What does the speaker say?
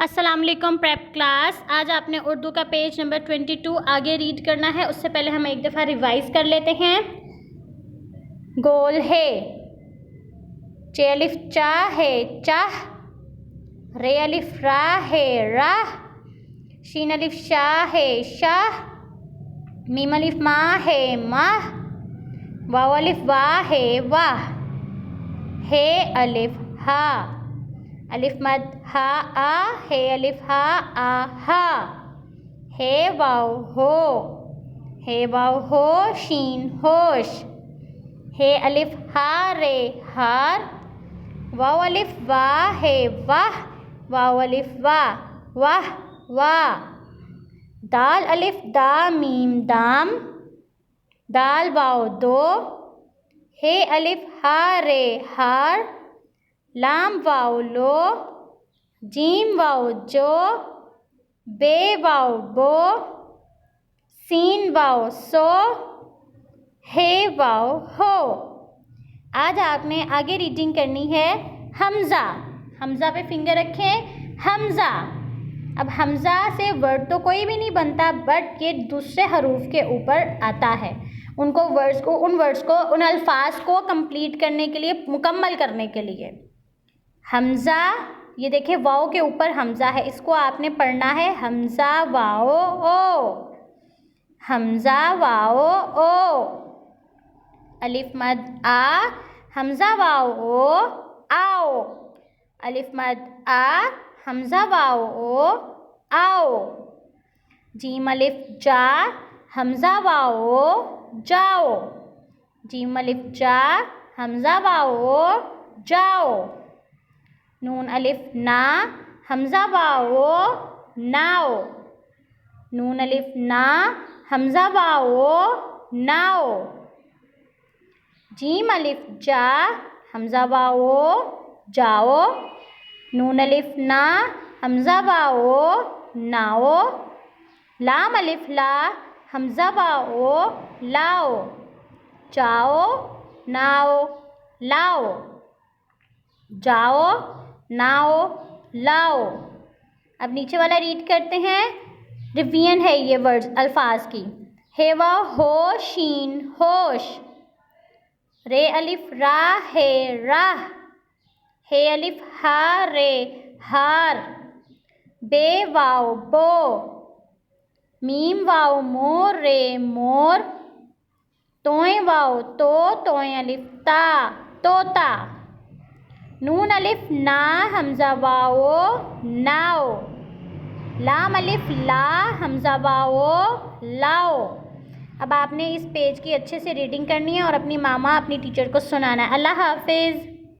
अस्सलाम वालेकुम prep class. आज आपने उर्दू का पेज नंबर 22 आगे रीड करना है। उससे पहले हम एक दफ़ा रिवाइज कर लेते हैं। गोल है, चे अलिफ चा है चाह, रे अलिफ रा है राह, शीन अलिफ शाह है शाह, मीम अलिफ मा है माह, वाव अलिफ वाह है वाह, हे अलिफ हा, अलिफ मद हा आ, हे अलिफ हा आ हा, हे वाव हो, शीन होश, हे अलिफ हा रे हार, वाव अलिफ वाह है वाह, वाव अलिफ वाह वाह वाह, दाल अलिफ दा मीम दाम, दाल वाव दो, हे अलिफ हा रे हार, लाम वाव लो, जीम वाव जो, बे वाव बो, सीन वाव सो, हे वाव हो। आज आपने आगे रीडिंग करनी है हमज़ा। हमज़ा पे फिंगर रखें, हमज़ा। अब हमज़ा से वर्ड तो कोई भी नहीं बनता, बट ये दूसरे हरूफ के ऊपर आता है। उन वर्ड्स को उन अल्फाज को कंप्लीट करने के लिए, मुकम्मल करने के लिए। हमज़ा, ये देखिए वाओ के ऊपर हमज़ा है, इसको आपने पढ़ना है हमज़ा वाओ ओ, हमज़ा वाओ ओ। अलिफ मद आ, हमज़ा वाओ ओ आओ, अलिफ मद आ, हमज़ा वाओ ओ आओ। जीम अलिफ जा, हमज़ा वाओ ओ जाओ, जीम अलिफ जा, हमज़ा वाओ ओ जाओ। नून अलिफ ना, हमज़ा वाओ नाओ, नून अलिफ ना, हमज़ा वाओ नाओ। जीम अलिफ जा, हमज़ा वाओ जाओ, नून अलिफ ना, हमज़ा वाओ नाओ। लाम अलिफ ला, हमज़ा वाओ लाओ, जाओ नाओ लाओ, जाओ नाओ लाओ। अब नीचे वाला रीड करते हैं, रिवीजन है ये वर्ड्स अल्फाज की। हेवा हो शीन होश, रे अलिफ रा है राह, हे अलिफ हा रे हार, बे वाव बो, मीम वाव मोर रे मोर, तोय वाव तो, तोय अलिफ ता तोता। नून अलिफ ना, हमज़ा वाओ नाओ, लाम अलिफ ला, हमज़ा वाओ लाओ। अब आपने इस पेज की अच्छे से रीडिंग करनी है और अपनी मामा अपनी टीचर को सुनाना है। अल्लाह हाफिज़।